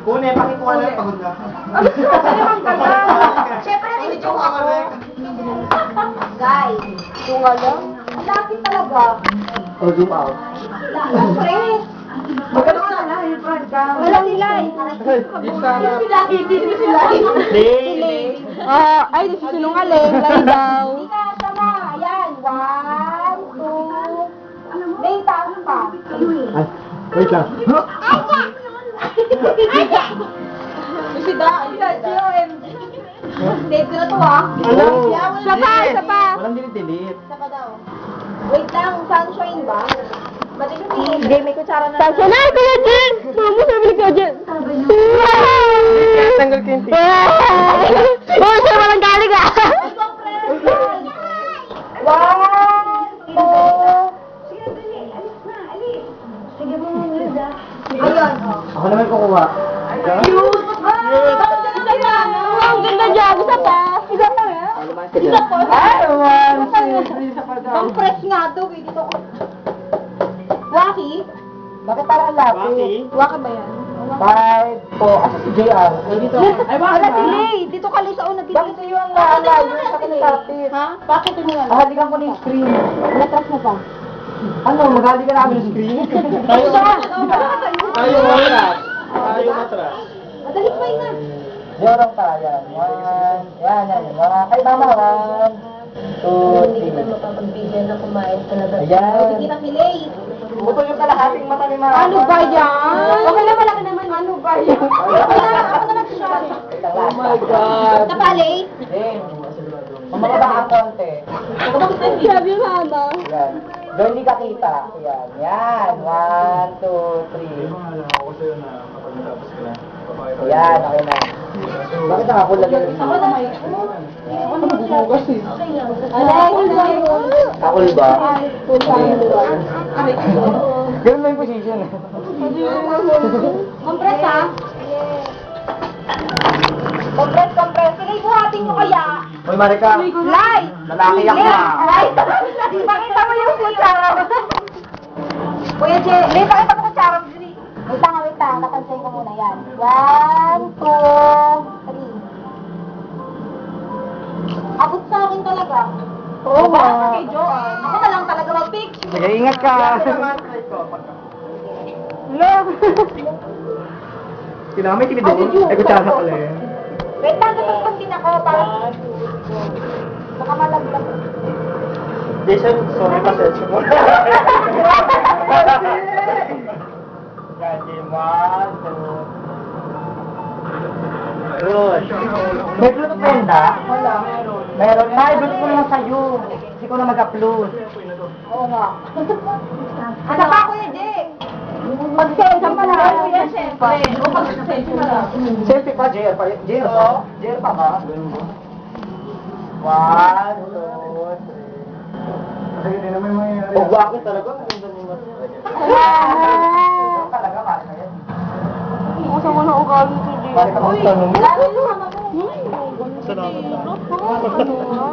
Kune, pakikuha na, pagod na. Siyempre, nag-joke ako. Guys, yung alam, ang lapit talaga. O, zoom out. Siyempre. Magkano ka na, yung front ka. Walang nilay. Hindi sila. Ay, di sinungaling. Lay daw. Hindi ka sama. Ayan. 1, 2. May taas pa. Ay, wait lang. Si Da, Dave na to ah. Isa pa, isa pa. Walang delete. Saka daw. Wait lang, sunshine ba? Ba't ito Hindi, may kutsara na. Tangsa na, Kuya Jen! Mama, sabi ni Kuya Jen. Tanggal ko yung Oh, sa'yo walang galing ah! Ayun. Ako naman kukuha. Ang ganda dyan, isa pa. Isa pa nga. Isa pa. Isa pa daw. Ang fresh nga to, eh. Dito ko. Waki? Bakit parang Waki ba yan? 5 po. Asa si JR? Eh, dito. Ay, Wala, delay. Dito ka lang sa una. Bakit kayo ang naalayo sa kinitapit? Ha? Bakit mo lang? Halikan ko na yung screen. Natras mo pa. Ano, maghalikan namin yung screen? Tayo Tayo matras. Tayo matras. Madalit pa na. Yorong tayo. Yan. Kay mama, 1, 2, Hindi kita 3. mapapagbigyan na kumain talaga. Ayan. Hindi kita kilay. Buto yung kalahating mata ni mama. Ano ba yan? Okay lang, malaki naman. Ano ba yan? Ako na nag-shot. Oh my God. Napali? Mamababa ang konti. Sabi yung mama. Yan. Doon hindi ka kita. Yan. 1, 2, 3. Yan, okay na. Bakit nakakulad yun? Ako na may... Ano magbubugas eh? Alay, Kakul ba? Aray ko. Ganun lang yung position eh. Compress ha? Compress. Sige, buhatin nyo kaya. Hoy, Marika. Light! Lalaki ako na. Light! Pakita mo yung kutsara mo. Kuya Che, Lee, pakita mo kutsara mo. Wait lang. Napansin ko muna yan. 1, 2, 3. Abot sa akin talaga. Oo nga. Kay Joanne. Ako na lang talaga mag-pick. Sige, ingat ka. Look. Kinamay tinid doon. Ay, kutsara pala eh. Wait lang, tutupag din ako para... Baka malaglag. Jason, sorry pa sa mo. Ganyan, 1, 2. Good. May Bluetooth benda? Wala, meron. Meron? May Bluetooth ko naman sa'yo. Hindi ko na mag-upload. Oo nga. Ano pa, Kuya Jake? Pag-selfie pa lang. Kuya, syempre. O, pag-selfie pa lang. Selfie pa, JR pa. JR pa? JR pa ba? 1, 2, 3. Oh, bakit talaga? Talaga, bakit na yan? Gusto ko na ugali ko din. Bakit ako tanong?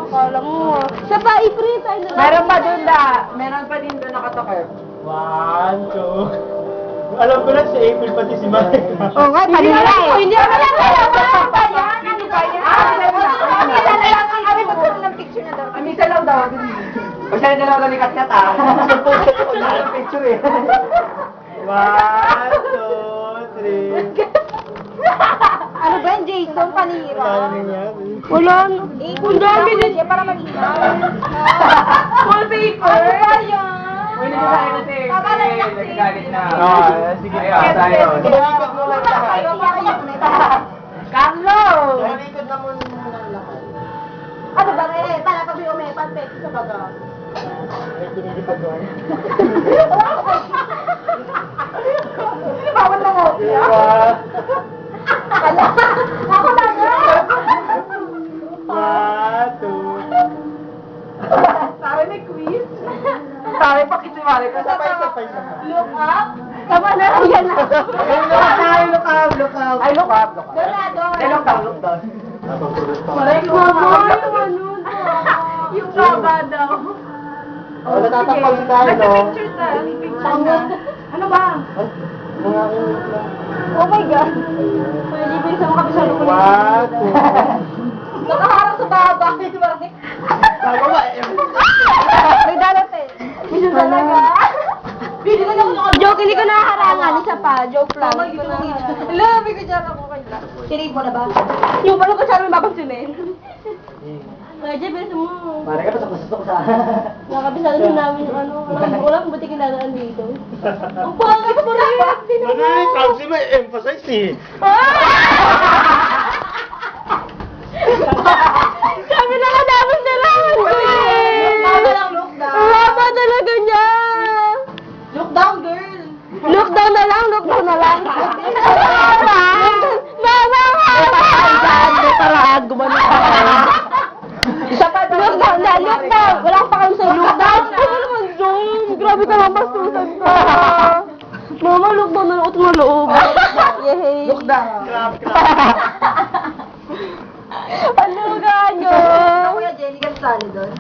Akala mo ah. Siya pa, i-free tayo na lang. Meron pa dun da. Meron pa din doon nakatakip. 1, 2. Alam ko na si April pati si Mike. Oo nga, kanina eh. Hindi naman yan. Ano ba yan? Ano ba yan? Kami magkaroon ng picture na daw. Amisa lang daw. Pag siya na lang nikat niya ta. Post ko na ang picture eh. 1, 2, 3. Ano ba yan, Jason? Panira. Wala na. Kung dami din siya para malinaw. Wallpaper? Ano ba yan? Uy, nagsasabi kasi. Tama na yan. Nagagalit na. Sige. Tayo. Ikot mo lang lahat. Carlos! Malikod na muna lahat. Ano ba rin? Para kami umepan, peki sa baga. May kinilipad doon. Hindi bawal na mo. Ako na nga! 1, 2. Sabi may quiz. Sabi pa kisimali ka. Sabay. Look up. Tama na, yan na. Look up. Ay, look up. Doon na, doon. Ay, look down. Maray ko Mama, yung ano. Yung baba daw. Oh, natatakpan tayo, no? Nagka-picture tayo. Picture na. Ano ba? Mga Oh my God. Kuya J, bilisan mo kami sa loob. What? Nakaharap sa baba. Sabi ba, May dalat eh. Bisa talaga. Bili na ako naka- Joke, hindi ko nakaharangan. Isa pa, joke lang. Tama, dito mo kita. Alam, may kutsara ko kayo. Sinave mo na ba? Yung pala ko sa amin babagsinin. Kuya J, bilisan mo. Mare ka, pasok sa... Nakabisado sa namin yung ano. Wala kung ba't kinadaan dito. Ang pangit mo na yun. Ano yung sabi mo, emphasize eh. Sabi na ka dapat na lang. Tama lang, look down. Ang haba talaga niya. Look down, girl. Look down na lang, look down na lang. Mama, mama. Ay, parang gumano ka. Isa pa daw. Look down na, look down. Wala pa kami sa look down. Ano naman, Jom? Grabe ka naman, susan ka. Mama, look down na lang. Utong na loob. Yehey. Look down. Grabe. Ano ka nyo? Kuya Jenny, ka sali doon.